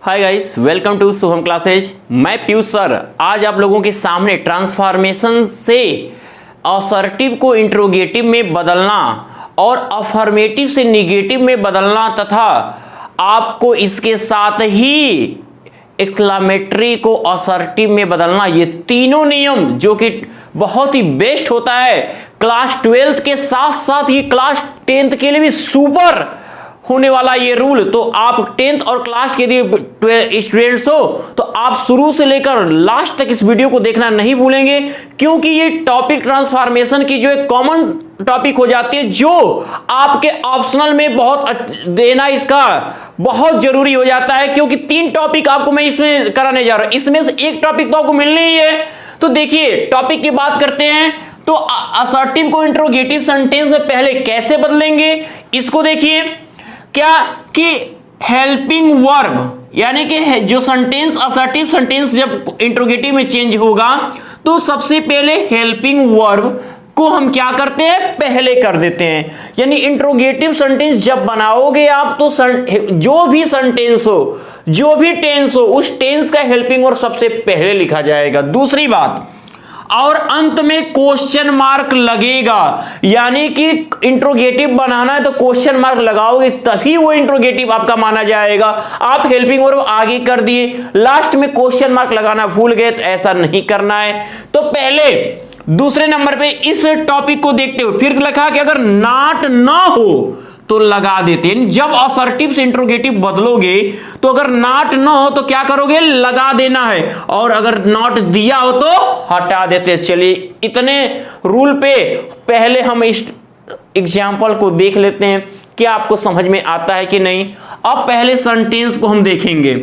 Hi guys, welcome to Shubham classes. मैं Piyush sir आज आप लोगों के सामने ट्रांसफॉर्मेशन से असर्टिव को इंट्रोगेटिव में बदलना और अफर्मेटिव से निगेटिव में बदलना तथा आपको इसके साथ ही एक्सक्लेमेटरी को असर्टिव में बदलना, ये तीनों नियम जो कि बहुत ही बेस्ट होता है क्लास 12th के साथ साथ ये क्लास 10th के लिए भी सुपर होने वाला ये रूल। तो आप 10th और क्लास के लिए स्टूडेंट्स हो तो आप शुरू से लेकर लास्ट तक इस वीडियो को देखना नहीं भूलेंगे, क्योंकि ये टॉपिक ट्रांसफॉर्मेशन की जो एक कॉमन टॉपिक हो जाती है जो आपके ऑप्शनल में बहुत देना इसका बहुत जरूरी हो जाता है, क्योंकि 3 टॉपिक आपको मैं इसमें कराने जा रहा हूं, इसमें से एक टॉपिक तो आपको मिलनी ही है। तो देखिए टॉपिक की बात करते हैं तो असर्टिव को इंट्रोगेटिव सेंटेंस में पहले कैसे बदलेंगे इसको देखिए। क्या कि हेल्पिंग वर्ब यानी कि जो सेंटेंस असर्टिव सेंटेंस जब इंट्रोगेटिव में चेंज होगा तो सबसे पहले हेल्पिंग वर्ब को हम क्या करते हैं, पहले कर देते हैं। यानी इंट्रोगेटिव सेंटेंस जब बनाओगे आप तो जो भी सेंटेंस हो, जो भी टेंस हो, उस टेंस का हेल्पिंग वर्ब सबसे पहले लिखा जाएगा। दूसरी बात, और अंत में क्वेश्चन मार्क लगेगा, यानी कि इंट्रोगेटिव बनाना है तो क्वेश्चन मार्क लगाओगे तभी वो इंट्रोगेटिव आपका माना जाएगा। आप हेल्पिंग वर्ब आगे कर दिए, लास्ट में क्वेश्चन मार्क लगाना भूल गए तो ऐसा नहीं करना है। तो पहले दूसरे नंबर पे इस टॉपिक को देखते हो, फिर लिखा कि अगर नॉट ना हो तो लगा देते हैं। जब असर्टिव से इंट्रोगेटिव बदलोगे तो अगर नॉट ना हो तो क्या करोगे, लगा देना है, और अगर नॉट दिया हो तो हटा देते। चलिए इतने रूल पे पहले हम इस एग्जाम्पल को देख लेते हैं, क्या आपको समझ में आता है कि नहीं। अब पहले सेंटेंस को हम देखेंगे,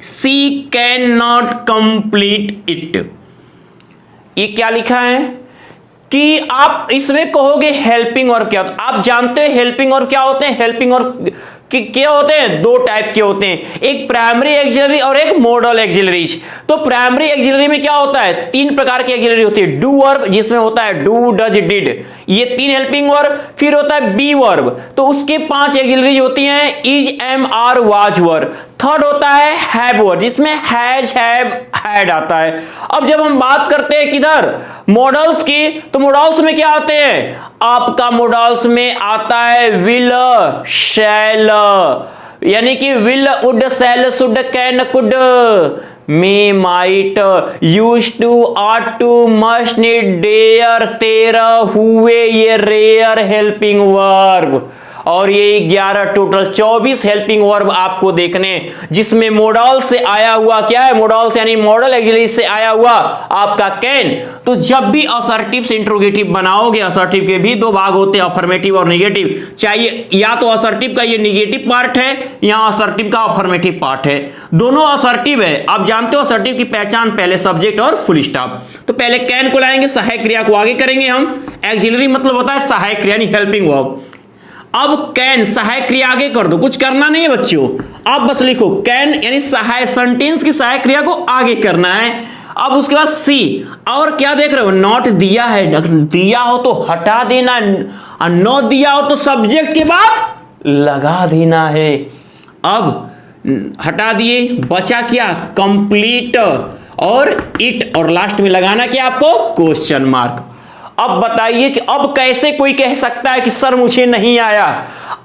सी कैन नॉट कंप्लीट इट। ये क्या लिखा है कि आप इसमें कहोगे हेल्पिंग वर्ब क्या होता है। आप जानते हैं हेल्पिंग वर्ब क्या होते हैं। हेल्पिंग वर्ब क्या होते हैं, 2 टाइप के होते हैं, एक प्राइमरी एक्सिलरी और एक मॉडल एक्सिलरीज। तो प्राइमरी एक्सिलरी में क्या होता है, 3 प्रकार की एक्सिलरी होती है। डू वर्ब जिसमें होता है डू, डज, डिड, ये 3 हेल्पिंग वर्ब। फिर होता है बी वर्ब, तो उसके 5 एक्सिलरीज होती हैं, is, am, are, was verb. Third होता है हैव वर्ब जिसमें हैज, हैव, हैड आता है। अब जब हम बात करते हैं किधर मॉडल्स की, तो मॉडल्स में क्या आते हैं, आपका मॉडल्स में आता है विल, शैल, यानी कि will, would, shall, should, can, could, may, might, used to, ought to, must, need, dare, तेर, हुए, ये रेयर हेल्पिंग वर्ब। और ये 11 टोटल 24 हेल्पिंग वर्ब आपको देखने, जिसमें मॉडल से आया हुआ क्या है, मॉडल यानी मॉडल एक्सिलरी से आया हुआ आपका कैन। तो जब भी असर्टिव से इंट्रोगेटिव बनाओगे, असर्टिव के भी 2 भाग होते हैं, अफर्मेटिव और निगेटिव। चाहिए या तो असर्टिव का ये निगेटिव पार्ट है या असर्टिव का अफर्मेटिव पार्ट है, दोनों असर्टिव है। आप जानते हो असर्टिव की पहचान पहले सब्जेक्ट और फुल स्टॉप। तो पहले कैन को लाएंगे, सहायक क्रिया को आगे करेंगे हम। एक्सिलरी मतलब होता है सहायक क्रिया यानी हेल्पिंग वर्ब। अब कैन सहायक क्रिया आगे कर दो, कुछ करना नहीं है बच्चों, आप बस लिखो कैन यानी सहायक सेंटेंस की सहायक क्रिया को आगे करना है। अब उसके बाद सी, और क्या देख रहे हो, नॉट दिया है, दिया हो तो हटा देना, और नॉट दिया हो तो सब्जेक्ट के बाद लगा देना है। अब हटा दिए, बचा क्या, कंप्लीट और इट, और लास्ट में लगाना क्या आपको, क्वेश्चन मार्क। अब बताइए कि अब कैसे कोई कह सकता है कि सर मुझे नहीं आया।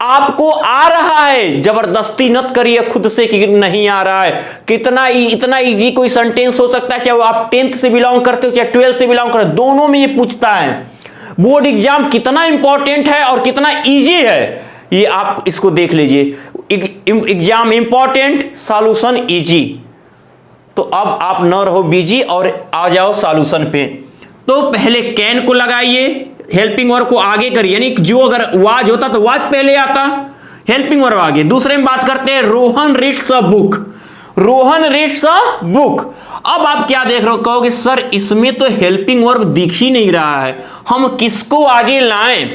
आपको आ रहा है, जबरदस्ती मत करिए खुद से कि नहीं आ रहा है। कितना इतना इजी कोई सेंटेंस हो सकता है, चाहे वो आप 10th से बिलोंग करते हो चाहे 12th से बिलोंग करते हो, दोनों में ये पूछता है। बोर्ड एग्जाम कितना इंपॉर्टेंट है और कितना इजी है ये आप इसको देख लीजिए। Exam important, solution easy. तो अब आप न रहो बिजी और आ जाओ सॉल्यूशन पे। तो पहले कैन को लगाइए, हेल्पिंग वर्ब को आगे करिए, यानी जो अगर वाज होता तो वाज पहले आता, हेल्पिंग वर्ब आगे। दूसरे में बात करते हैं Rohan reads a book, Rohan reads a book. अब आप क्या देख रहे हो, कहोगे सर इसमें तो हेल्पिंग वर्ब दिख ही नहीं रहा है, हम किसको आगे लाएं।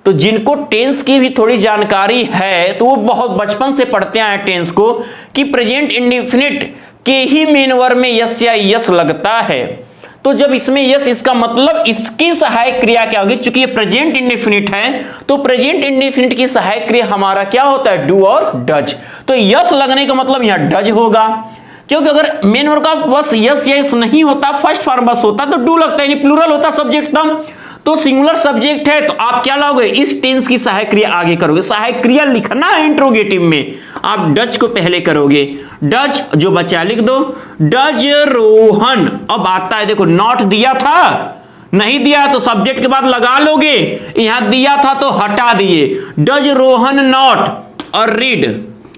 तो जिनको टेंस की भी थोड़ी जानकारी है तो वो बहुत बचपन से पढ़ते आए टेंस को, कि प्रेजेंट इंडेफिनिट के ही मेन वर्ब में यस या यस लगता है। तो जब इसमें यस, इसका मतलब इसकी सहायक क्रिया क्या होगी, चूंकि ये प्रेजेंट इंडेफिनिट है तो प्रेजेंट इंडेफिनिट की सहायक क्रिया हमारा क्या होता है, डू और डज। तो यस लगने का मतलब यहां डज होगा, क्योंकि अगर मेन वर्ब का बस यस यस नहीं होता, फर्स्ट फॉर्म बस होता तो डू लगता है, यानी प्लूरल होता सब्जेक्ट तब। तो सिंगुलर सब्जेक्ट है तो आप क्या लाओगे, इस टेंस की सहायक क्रिया आगे करोगे। सहायक क्रिया लिखना है इंट्रोगेटिव में, आप डज को पहले करोगे। डज जो बचा लिख दो, डज रोहन। अब आता है देखो, नॉट दिया था, नहीं दिया तो सब्जेक्ट के बाद लगा लोगे, यहां दिया था तो हटा दिए। डज रोहन नॉट और रीड,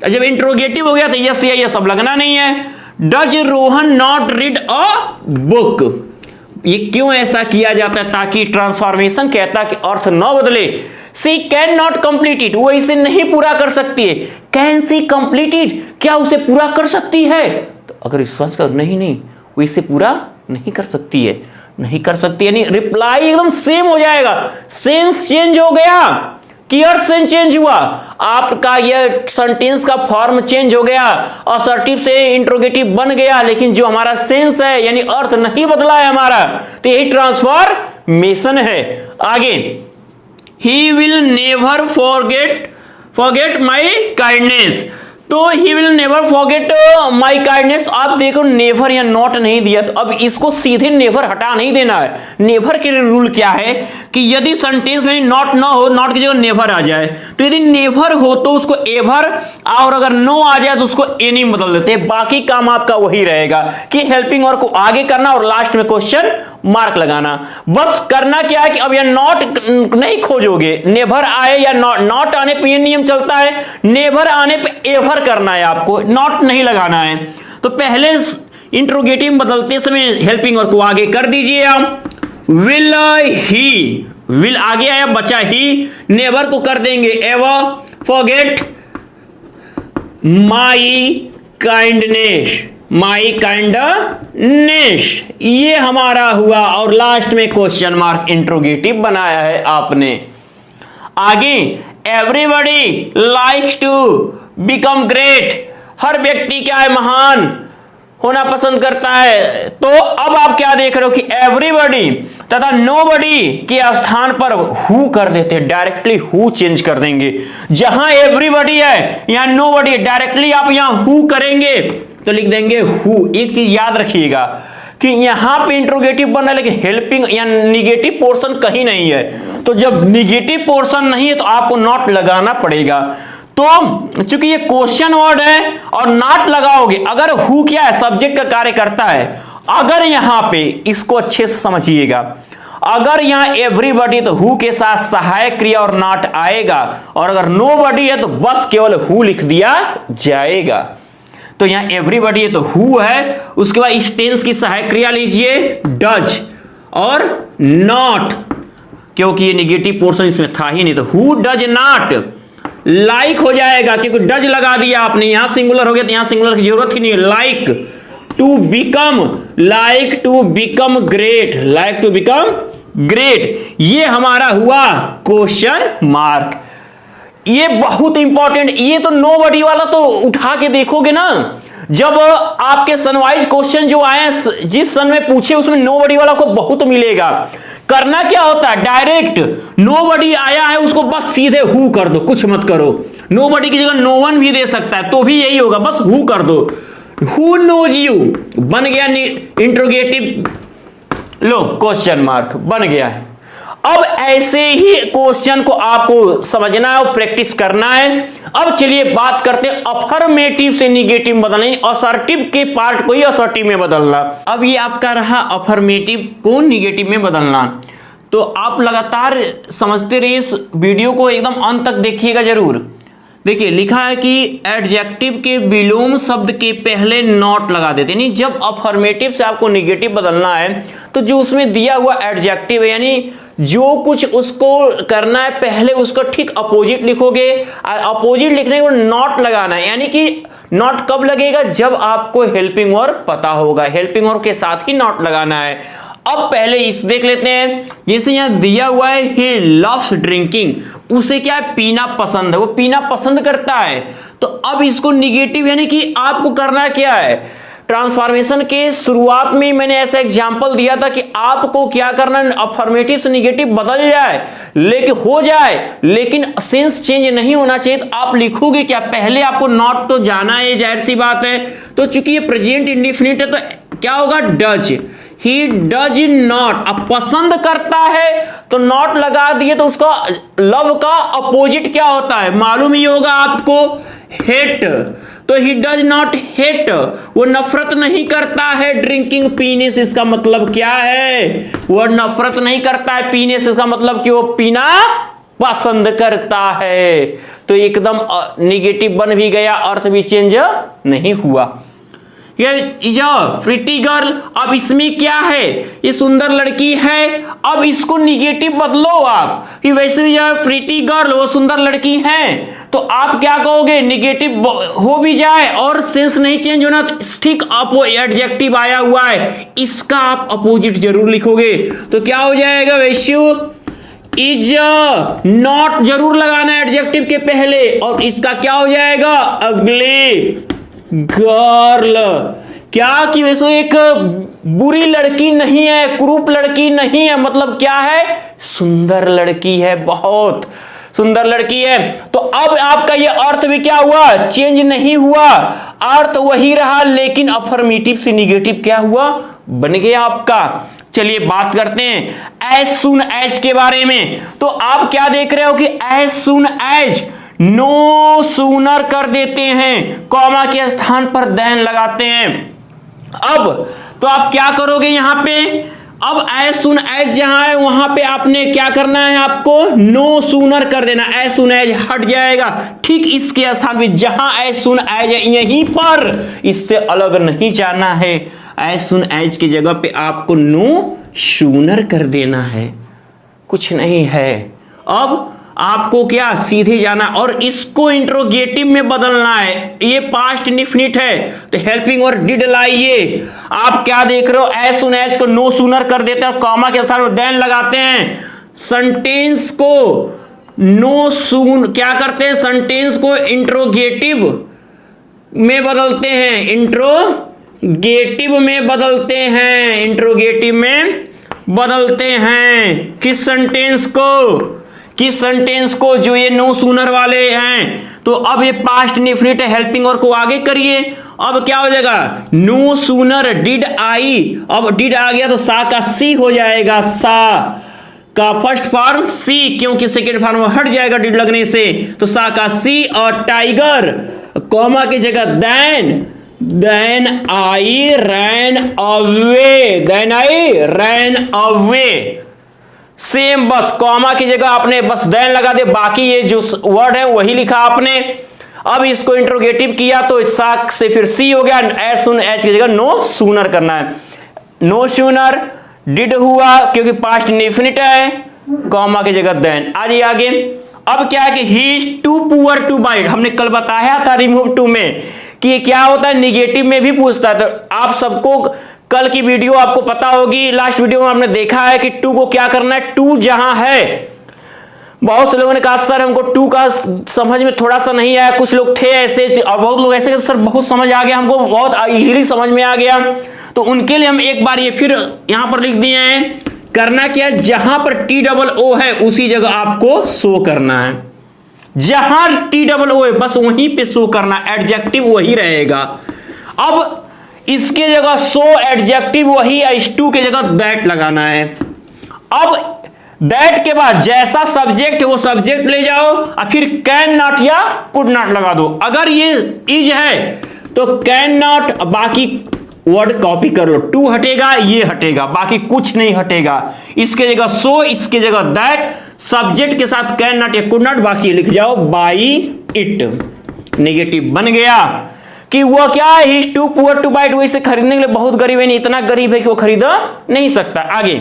जब इंट्रोगेटिव हो गया तो यस या ये सब लगना नहीं है। Does Rohan not read a book. ये क्यों ऐसा किया जाता है, ताकि ट्रांसफॉर्मेशन कहता कि अर्थ न बदले। सी कैन नॉट कंप्लीट इट, वो इसे नहीं पूरा कर सकती है। कैन सी कंप्लीट इट, क्या उसे पूरा कर सकती है? तो अगर विश्वास कर नहीं वो इसे पूरा नहीं कर सकती है, नहीं कर सकती, यानी रिप्लाई एकदम सेम हो जाएगा। सेंस चेंज हो गया, कियर सेंस चेंज हुआ, आपका यह सेंटेंस का फॉर्म चेंज हो गया, असर्टिव से इंट्रोगेटिव बन गया, लेकिन जो हमारा सेंस है यानी अर्थ नहीं बदला है हमारा, तो यही ट्रांसफॉर्मेशन है। आगे, he will never forget my kindness. तो he will never forget my kindness. तो आप देखो नेवर या नॉट नहीं दिया, तो अब इसको सीधे नेवर हटा नहीं देना है। नेवर के रूल क्या है कि यदि सेंटेंस में नॉट ना हो, नॉट की जगह नेवर आ जाए, तो यदि नेवर हो तो उसको एवर, और अगर नो आ जाए तो उसको एनी बदल देते हैं। बाकी काम आपका वही रहेगा कि हेल्पिंग वर्ब को आगे करना और लास्ट में क्वेश्चन मार्क लगाना। बस करना क्या है कि अब यह नॉट नहीं खोजोगे, नेवर आए या नॉट आने पे ये नियम चलता है, नेवर आने पे एवर करना है आपको, नॉट नहीं लगाना है। तो पहले इंट्रोगेटिव बदलते समय हेल्पिंग वर्ब को आगे कर दीजिए आप। विल ही, विल आगे आया, बचा ही, नेवर को कर देंगे ever. Forget my kindness, my kindness, ये हमारा हुआ, और लास्ट में क्वेश्चन मार्क इंट्रोगेटिव बनाया है आपने। आगे, everybody likes to become great, हर व्यक्ति क्या है, महान होना पसंद करता है। तो अब आप क्या देख रहे हो कि एवरीबॉडी तथा नोबडी के स्थान पर हु कर देते हैं, डायरेक्टली हु चेंज कर देंगे। जहां एवरीबॉडी है यहां नोबडी, डायरेक्टली आप यहां हु करेंगे तो लिख देंगे हु। एक चीज याद रखिएगा कि यहां पे इंट्रोगेटिव बन रहा है, लेकिन हेल्पिंग या निगेटिव पोर्शन कहीं नहीं है। तो जब निगेटिव पोर्शन नहीं है तो आपको नॉट लगाना पड़ेगा। तो चूंकि ये क्वेश्चन वर्ड है और नॉट लगाओगे, अगर हु क्या है, सब्जेक्ट का कार्य करता है। अगर यहां पे इसको अच्छे से समझिएगा, अगर यहां एवरीबॉडी तो हु के साथ सहायक क्रिया और नॉट आएगा, और अगर नोबडी है तो बस केवल हु लिख दिया जाएगा। तो यहां एवरीबॉडी है तो हु है, उसके बाद इस टेंस की सहायक क्रिया लीजिए डज और नॉट, क्योंकि ये निगेटिव पोर्शन इसमें था ही नहीं, तो हु डज नॉट लाइक हो जाएगा, क्योंकि डज लगा दिया आपने, यहां सिंगुलर हो गया तो यहां सिंगुलर की जरूरत ही नहीं है। Like to become great, like to become great, ये हमारा हुआ क्वेश्चन मार्क। ये बहुत इंपॉर्टेंट, ये तो नोबडी वाला तो उठा के देखोगे ना, जब आपके सनवाइज क्वेश्चन जो आए जिस सन में पूछे उसमें नोबडी वाला को बहुत मिलेगा। करना क्या होता है, डायरेक्ट नोबडी आया है उसको बस सीधे हु कर दो, कुछ मत करो। नोबडी की जगह नो वन भी दे सकता है तो भी यही होगा, बस हु कर दो। हु नोज यू बन गया इंट्रोगेटिव, लो क्वेश्चन मार्क बन गया है। अब ऐसे ही क्वेश्चन को आपको समझना है और प्रैक्टिस करना है। अब चलिए बात करते हैं अफर्मेटिव से निगेटिव बदलना, असर्टिव के पार्ट को ही असर्टिव में बदलना। अब ये आपका रहा अफर्मेटिव को निगेटिव में बदलना। तो आप लगातार समझते रहिए, इस वीडियो को एकदम अंत तक देखिएगा जरूर। देखिए लिखा है कि एडजेक्टिव के विलोम शब्द के पहले नॉट लगा देते, यानी जब अफर्मेटिव से आपको निगेटिव बदलना है तो जो उसमें दिया हुआ एडजेक्टिव है, यानी जो कुछ उसको करना है पहले उसको ठीक अपोजिट लिखोगे। अपोजिट लिखने के बाद नॉट लगाना है, यानी कि नॉट कब लगेगा, जब आपको हेल्पिंग वर्ब पता होगा, हेल्पिंग वर्ब के साथ ही नॉट लगाना है। अब पहले इस देख लेते हैं, जैसे यहां दिया हुआ है ही लव्स ड्रिंकिंग, उसे क्या है, पीना पसंद है, वो पीना पसंद करता है। तो अब इसको निगेटिव यानी कि आपको करना क्या है, ट्रांसफॉर्मेशन के शुरुआत में मैंने ऐसा एग्जांपल दिया था कि आपको क्या करना है, अफर्मेटिव से निगेटिव बदल जाए लेकिन हो जाए, लेकिन सेंस चेंज नहीं होना चाहिए। तो आप लिखोगे क्या, पहले आपको नॉट तो जाना है, जाहिर सी बात है। तो चूंकि ये प्रेजेंट इंडेफिनिट है तो क्या होगा, डज, ही डज नॉट। अब पसंद करता है तो नॉट लगा दिए, तो उसका लव का अपोजिट क्या होता है मालूम ही होगा आपको, हेट। तो ही डज नॉट हेट, वो नफरत नहीं करता है ड्रिंकिंग, पीने से। इसका मतलब क्या है, वो नफरत नहीं करता है पीने से, इसका मतलब कि वो पीना पसंद करता है। तो एकदम निगेटिव बन भी गया, अर्थ भी चेंज नहीं हुआ। ये प्रिटी गर्ल, अब इसमें क्या है, ये सुंदर लड़की है। अब इसको निगेटिव बदलो आप कि वैसे भी प्रिटी गर्ल वो सुंदर लड़की है, तो आप क्या कहोगे, निगेटिव हो भी जाए और सेंस नहीं चेंज होना, ठीक एडजेक्टिव आया हुआ है, इसका आप अपोजिट जरूर लिखोगे। तो क्या हो जाएगा, वैश्यू इज नॉट जरूर लगाना है एडजेक्टिव के पहले, और इसका क्या हो जाएगा, अगली गर्ल। क्या कि वैसे एक बुरी लड़की नहीं है, क्रूप लड़की नहीं है, मतलब क्या है, सुंदर लड़की है, बहुत सुंदर लड़की है। तो अब आपका ये अर्थ भी क्या हुआ, चेंज नहीं हुआ, अर्थ वही रहा, लेकिन अफर्मेटिव से निगेटिव क्या हुआ, बन गया आपका। चलिए बात करते हैं एज सुन एज के बारे में। तो आप क्या देख रहे हो कि as soon as no sooner कर देते हैं, कॉमा के स्थान पर देन लगाते हैं। अब तो आप क्या करोगे यहां पे, अब एज सुन एज जहां है वहां पे आपने क्या करना है, आपको नो सूनर कर देना, एज सुन एज हट जाएगा। ठीक इसके स्थान पे जहां एज सुन एज है यहीं पर, इससे अलग नहीं जाना है। एज सुन एज की जगह पे आपको नो सूनर कर देना है, कुछ नहीं है। अब आपको क्या सीधे जाना और इसको इंट्रोगेटिव में बदलना है। ये पास्ट इंडेफिनिट है तो हेल्पिंग और डिड लाइए। आप क्या देख रहे हो, एज सुन एज को नो सूनर कर देते हैं और कॉमा के साथ देन लगाते हैं। सेंटेंस को नो सून क्या करते हैं, सेंटेंस को इंट्रोगेटिव में बदलते हैं, इंट्रोगेटिव में बदलते हैं, इंट्रोगेटिव में बदलते हैं। किस सेंटेंस को जो ये नो सूनर वाले हैं। तो अब ये पास्ट इंडेफिनिट है, हेल्पिंग और को आगे करिए। अब क्या हो जाएगा, नो सूनर डिड आई, अब डिड आ गया तो सा का सी हो जाएगा, सा का फर्स्ट फॉर्म सी, क्योंकि सेकेंड फॉर्म हट जाएगा डिड लगने से, तो सा का सी। और टाइगर कॉमा की जगह then I ran away, then I ran away. Same, बस कॉमा की जगह आपने बस देन लगा दे, बाकी ये जो वर्ड है वही लिखा आपने। अब इसको इंट्रोगेटिव किया तो साक से फिर सी हो गया, एज सुन एज की जगह नो सूनर करना है, नो सूनर डिड हुआ क्योंकि पास्ट इंडेफिनिट है, कॉमा की जगह देन। आइए आगे। अब क्या है कि he is too poor to buy it, हमने कल बताया था रिमूव टू में कि ये क्या होता है, निगेटिव में भी पूछता है। तो आप सबको कल की वीडियो आपको पता होगी, लास्ट वीडियो में हमने देखा है कि टू को क्या करना है, टू जहां है, बहुत से लोगों ने कहा सर हमको टू का समझ में थोड़ा सा नहीं आया, कुछ लोग थे ऐसे और बहुत लोग ऐसे सर बहुत समझ आ गया, हमको बहुत इजीली समझ में आ गया। तो उनके लिए हम एक बार ये फिर यहां पर लिख दिए हैं। करना क्या, जहां पर TOO है उसी जगह आपको शो करना है, जहां TOO है बस वहीं पे शो करना, एडजेक्टिव वही रहेगा। अब इसके जगह सो एडजेक्टिव वही, H2 के जगह दैट लगाना है। अब दैट के बाद जैसा सब्जेक्ट है वो सब्जेक्ट ले जाओ और फिर कैन नॉट या कुड नॉट लगा दो। अगर ये इज है तो कैन नॉट, बाकी वर्ड कॉपी कर लो, टू हटेगा ये हटेगा, बाकी कुछ नहीं हटेगा। इसके जगह सो, इसके जगह दैट, सब्जेक्ट के साथ कैन नॉट या कुड नॉट, बाकी लिख जाओ बाई इट। नेगेटिव बन गया कि वो क्या है, he is too poor to buy it, वो इसे खरीदने के लिए बहुत गरीब है, नहीं इतना गरीब है कि वो खरीद नहीं सकता। आगे,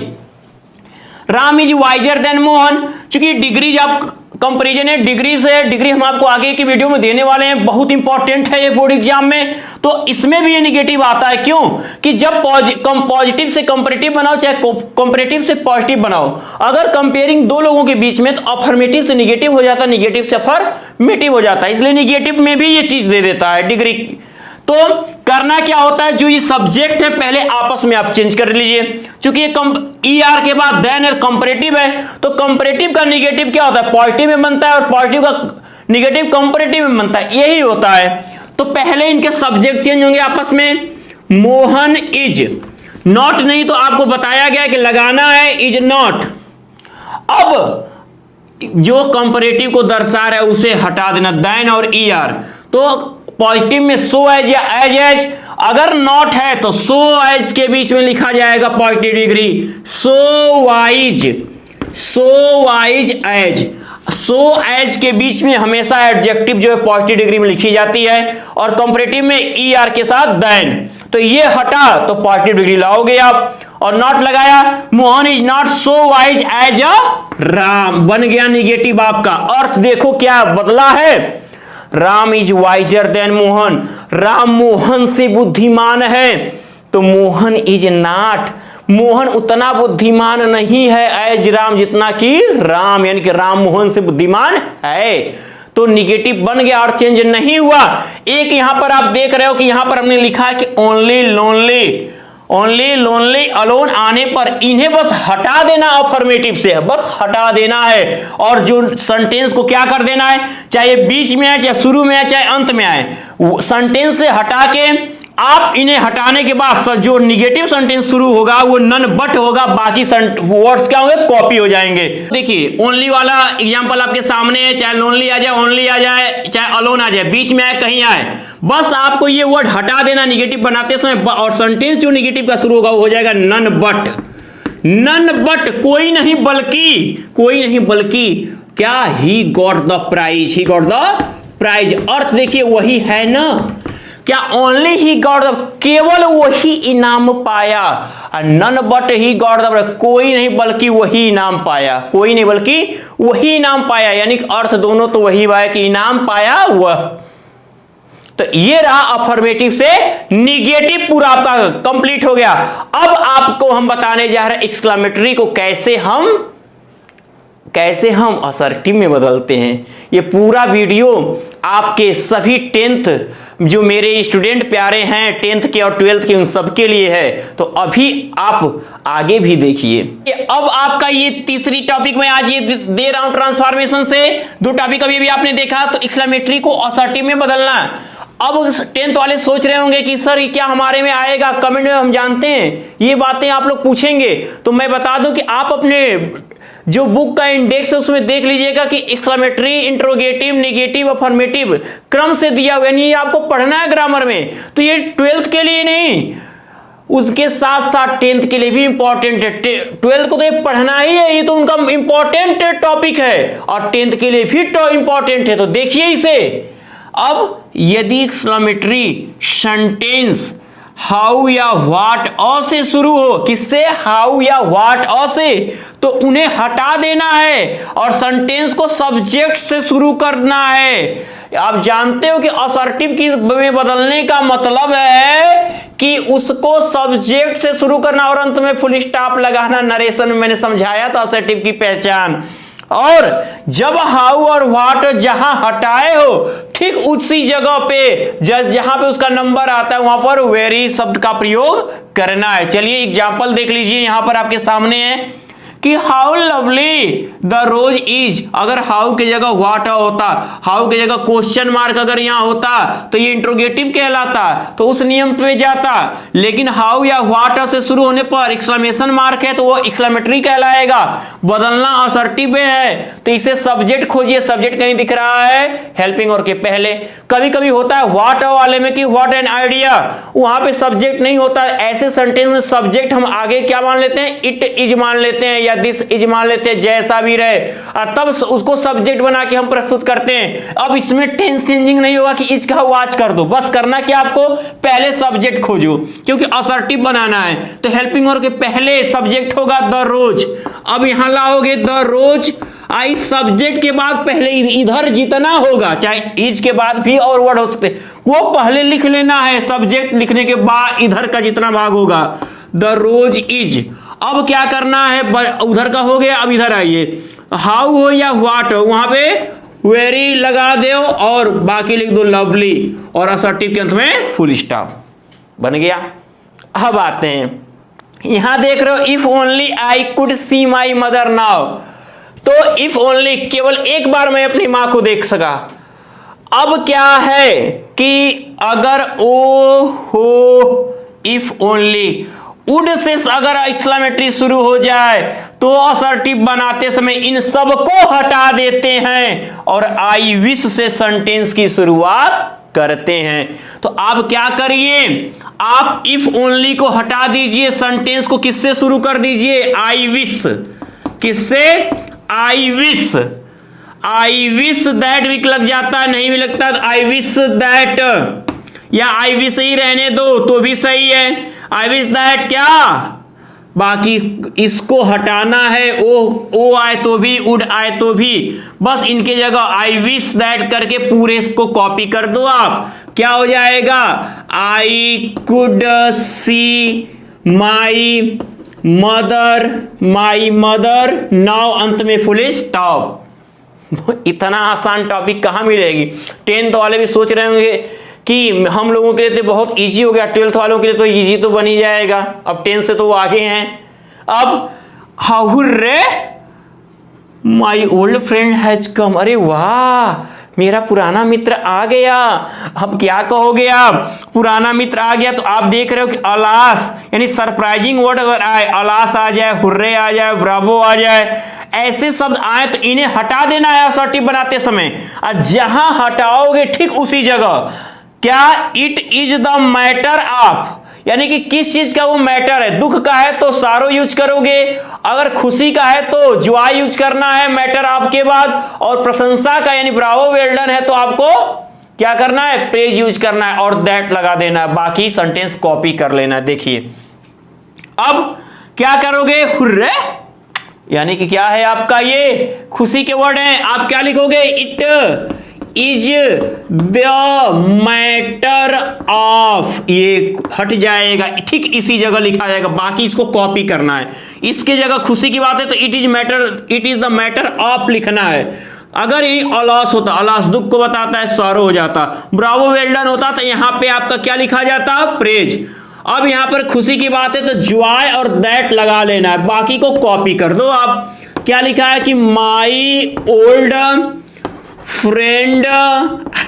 Ram is wiser than Mohan, चूंकि डिग्री आप कंपेरिजन है, डिग्री से डिग्री हम आपको आगे की वीडियो में देने वाले हैं, बहुत इंपॉर्टेंट है ये बोर्ड एग्जाम में। तो इसमें भी ये निगेटिव आता है, क्यों कि जब पॉजिटिव से कंपैरेटिव बनाओ चाहे कंपैरेटिव से पॉजिटिव बनाओ, अगर कंपेयरिंग दो लोगों के बीच में तो अफर्मेटिव से निगेटिव हो जाता है, निगेटिव से अफर्मेटिव हो जाता है, इसलिए निगेटिव में भी ये चीज दे देता है डिग्री। तो करना क्या होता है, जो ये सब्जेक्ट है पहले आपस में आप चेंज कर लीजिए, क्योंकि ये ER के बाद देन है कंपैरेटिव है, तो कंपैरेटिव का निगेटिव क्या होता है, पॉजिटिव में बनता है, और पॉजिटिव का निगेटिव कंपैरेटिव में बनता है, यही होता है। तो पहले इनके सब्जेक्ट चेंज होंगे आपस में। मोहन इज नॉट, नहीं तो आपको बताया गया कि लगाना है इज नॉट। अब जो कंपैरेटिव को दर्शा रहा है उसे हटा देना, देन और ER। तो पॉजिटिव में सो एज या एज, अगर नॉट है तो सो एज के बीच में लिखा जाएगा पॉजिटिव डिग्री, सो वाइज एज, सो एज के बीच में हमेशा एडजेक्टिव जो है पॉजिटिव डिग्री में लिखी जाती है, और कंपैरेटिव में ER के साथ देन। तो ये हटा तो पॉजिटिव डिग्री लाओगे आप, और नॉट लगाया, Mohan is not so wise as a Ram, बन गया निगेटिव आपका। अर्थ देखो क्या बदला है, Ram is wiser than Mohan, Ram Mohan से बुद्धिमान है, तो मोहन इज नॉट, मोहन उतना बुद्धिमान नहीं है एज राम जितना कि राम, यानी कि राम मोहन से बुद्धिमान है। तो निगेटिव बन गया और चेंज नहीं हुआ। एक यहां पर आप देख रहे हो कि यहां पर हमने लिखा है कि ओनली लोनली अलोन आने पर इन्हें बस हटा देना, अफर्मेटिव से बस हटा देना है, और जो सेंटेंस को क्या कर देना है, चाहे बीच में आए, चाहे शुरू में आए, चाहे अंत में आए, सेंटेंस से हटा के आप इन्हें हटाने के बाद जो निगेटिव सेंटेंस शुरू होगा वो नन बट होगा, बाकी वर्ड्स क्या होंगे, कॉपी हो जाएंगे। देखिए ओनली वाला एग्जांपल आपके सामने है, चाहे लोनली आ जाए, ओनली आ जाए, चाहे अलोन आ जाए, बीच में आए, कहीं आए, बस आपको ये वर्ड हटा देना निगेटिव बनाते समय, और सेंटेंस जो निगेटिव का शुरू होगा वो हो जाएगा नन बट, कोई नहीं बल्कि क्या, ही गॉट द प्राइज, अर्थ देखिए वही है ना, क्या ओनली ही गॉट द, केवल वही इनाम पाया, none but he got the, कोई नहीं बल्कि वही इनाम पाया, कोई नहीं बल्कि वही इनाम पाया, यानी अर्थ दोनों तो वही है कि इनाम पाया वह। तो ये रहा अफर्मेटिव से निगेटिव, पूरा आपका कंप्लीट हो गया। अब आपको हम बताने जा रहे हैं एक्सक्लेमेटरी को कैसे हम असर्टिव में बदलते हैं। ये पूरा वीडियो आपके सभी 10th जो मेरे स्टूडेंट प्यारे हैं 10th के और 12th के, उन सबके लिए है, तो अभी आप आगे भी देखिए। अब आपका ये तीसरी टॉपिक में आज ये दे रहा हूं ट्रांसफॉर्मेशन से, 2 टॉपिक अभी आपने देखा, तो एक्सक्लेमेटरी को असर्टिव में बदलना। अब 10th वाले सोच रहे होंगे कि सर ये क्या हमारे में आएगा, कमेंट में हम जानते हैं ये बातें आप लोग पूछेंगे, तो मैं बता दूं कि आप अपने जो बुक का इंडेक्स है उसमें देख लीजिएगा कि एक्सक्लेमेटरी, इंट्रोगेटिव, नेगेटिव, अफर्मेटिव क्रम से दिया हुआ है, यानी ये आपको पढ़ना है ग्रामर में। तो ये 12th के लिए नहीं, उसके साथ साथ 10th के लिए भी इंपॉर्टेंट है। 12th को तो ये पढ़ना ही है, ये तो उनका इंपॉर्टेंट टॉपिक है, और 10th के लिए भी इंपॉर्टेंट है, तो देखिए इसे। अब यदि एक्सक्लेमेटरी सेंटेंस हाउ या व्हाट अ से शुरू हो, किससे, हाउ या व्हाट अ से, तो उन्हें हटा देना है और सेंटेंस को सब्जेक्ट से शुरू करना है। आप जानते हो कि असर्टिव की में बदलने का मतलब है कि उसको सब्जेक्ट से शुरू करना और अंत में फुल स्टॉप लगाना। नरेशन में मैंने समझाया था असर्टिव की पहचान। और जब हाउ और व्हाट जहां हटाए हो, ठीक उसी जगह पे जहां पे उसका नंबर आता है वहां पर वेरी शब्द का प्रयोग करना है। चलिए एग्जांपल देख लीजिए, यहां पर आपके सामने है कि how lovely the rose is. अगर हाउ की जगह व्हाट होता, हाउ की जगह क्वेश्चन मार्क अगर यहां होता तो ये इंट्रोगेटिव कहलाता, तो उस नियम पे जाता। लेकिन हाउ या व्हाट से शुरू होने पर एक्सक्लेमेशन मार्क है तो वो एक्सक्लेमेटरी कहलाएगा। बदलना असर्टिव में है तो इसे सब्जेक्ट खोजिए। सब्जेक्ट कहीं दिख रहा है हेल्पिंग और के पहले। कभी कभी होता है व्हाट वाले में कि व्हाट एन आइडिया, वहां पे सब्जेक्ट नहीं होता। ऐसे सेंटेंस में सब्जेक्ट हम आगे क्या मान लेते हैं, इट इज मान लेते हैं या दिस इज मान लेते हैं, जैसा भी रहे, और तब उसको सब्जेक्ट बना के हम प्रस्तुत करते हैं। अब इसमें टेंस चेंजिंग नहीं होगा कि इज का वाच कर दो, बस करना क्या आपको, पहले सब्जेक्ट खोजो क्योंकि असर्टिव बनाना है। तो हेल्पिंग और के पहले सब्जेक्ट होगा द रोज। अब यहां लाओगे द रोज, आई सब्जेक्ट के बाद पहले इधर जितना होगा, चाहे इज के बाद भी और वर्ड हो सकते, वो पहले लिख लेना है। सब्जेक्ट लिखने के बाद इधर का जितना भाग होगा, द रोज इज। अब क्या करना है, उधर का हो गया, अब इधर आइए, हाउ हो या व्हाट हो, वहां पे वेरी लगा दो और बाकी लिख दो लवली और असर्टिव के अंत में फुल स्टॉप। बन गया। अब आते हैं, यहां देख रहे हो if only I could see my mother now, तो इफ ओनली केवल एक बार मैं अपनी मां को देख सका। अब क्या है कि अगर ओ हो इफ ओनली वुड से अगर एक्सक्लेमेटरी शुरू हो जाए तो असर्टिव बनाते समय इन सब को हटा देते हैं और आई विश से सेंटेंस की शुरुआत करते हैं। तो आप क्या करिए, आप इफ ओनली को हटा दीजिए, सेंटेंस को किससे शुरू कर दीजिए, आई विश। किससे, I wish. I wish that भी लग जाता है, नहीं भी लगता तो आई विश दैट, या आई विश ही रहने दो तो भी सही है। आई विश दैट क्या, बाकी इसको हटाना है, ओ आए तो भी, उड आए तो भी, बस इनके जगह आई विश दैट करके पूरे इसको कॉपी कर दो आप। क्या हो जाएगा, I could see my mother now, अंत में फुल स्टॉप। इतना आसान टॉपिक कहां मिलेगी। 10th वाले भी सोच रहे होंगे कि हम लोगों के लिए तो बहुत इजी हो गया, 12th वालों के लिए तो इजी तो बन ही जाएगा, अब 10 से तो वो आगे हैं। अब हाउ रे my old friend has come, अरे वाह मेरा पुराना मित्र आ गया। अब क्या कहोगे आप, पुराना मित्र आ गया, तो आप देख रहे हो कि अलास यानी सरप्राइजिंग वर्ड अगर आए, अलास आ जाए, हुर्रे आ जाए, ब्रावो आ जाए, ऐसे शब्द आए तो इन्हें हटा देना है असर्टिव बनाते समय। और जहां हटाओगे ठीक उसी जगह क्या, it is the matter of, यानी कि किस चीज का वो मैटर है। दुख का है तो सारो यूज करोगे, अगर खुशी का है तो जॉय यूज करना है मैटर ऑफ के बाद, और प्रशंसा का यानी ब्रावो वेल डन है तो आपको क्या करना है, प्रेज यूज करना है और दैट लगा देना है, बाकी सेंटेंस कॉपी कर लेना है। देखिए अब क्या करोगे, हुर्रे यानी कि क्या है आपका, ये खुशी के वर्ड हैं, आप क्या लिखोगे, it is the matter of, ये हट जाएगा, ठीक इसी जगह लिखा जाएगा, बाकी इसको कॉपी करना है। इसके जगह खुशी की बात है तो it is the matter of लिखना है। अगर ये अलास होता, अलास दुख को बताता है, सॉरो हो जाता, ब्रावो वेल डन होता तो यहां पे आपका क्या लिखा जाता, प्रेज। अब यहां पर खुशी की बात है तो जॉय और दैट लगा लेना है, बाकी को कॉपी कर दो आप। क्या लिखा है कि my old friend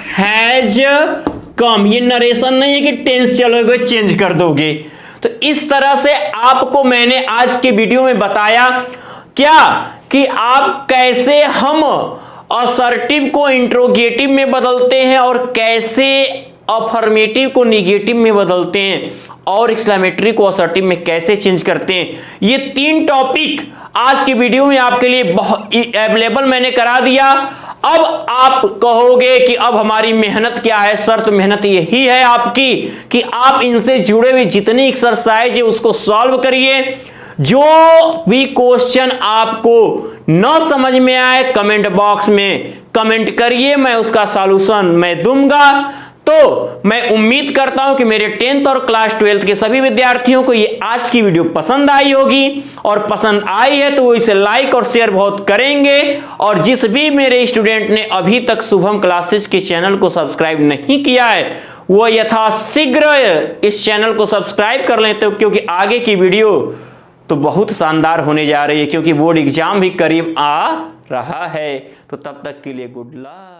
has come, ये नरेशन नहीं है कि टेंस चलोगे चेंज कर दोगे। तो इस तरह से आपको मैंने आज के वीडियो में बताया क्या कि आप कैसे हम असर्टिव को इंट्रोगेटिव में बदलते हैं और कैसे अफर्मेटिव को निगेटिव में बदलते हैं और एक्सक्लेमेटरी को असर्टिव में कैसे चेंज करते हैं। ये 3 टॉपिक आज की वीडियो में आपके लिए बहुत अवेलेबल मैंने करा दिया। अब आप कहोगे कि अब हमारी मेहनत क्या है, शर्त मेहनत यही है आपकी कि आप इनसे जुड़े हुए जितनी एक्सरसाइज है उसको सॉल्व करिए। जो भी क्वेश्चन आपको न समझ में आए कमेंट बॉक्स में कमेंट करिए, मैं उसका सॉल्यूशन मैं दूंगा। तो मैं उम्मीद करता हूं कि मेरे 10th और क्लास 12th के सभी विद्यार्थियों को ये आज की वीडियो पसंद आई होगी, और पसंद आई है तो वो इसे लाइक और शेयर बहुत करेंगे। और जिस भी मेरे स्टूडेंट ने अभी तक शुभम क्लासेस के चैनल को सब्सक्राइब नहीं किया है वो यथाशीघ्र इस चैनल को सब्सक्राइब कर लेते हो, क्योंकि आगे की वीडियो तो बहुत शानदार होने जा रही है, क्योंकि बोर्ड एग्जाम भी करीब आ रहा है। तो तब तक के लिए गुड लक।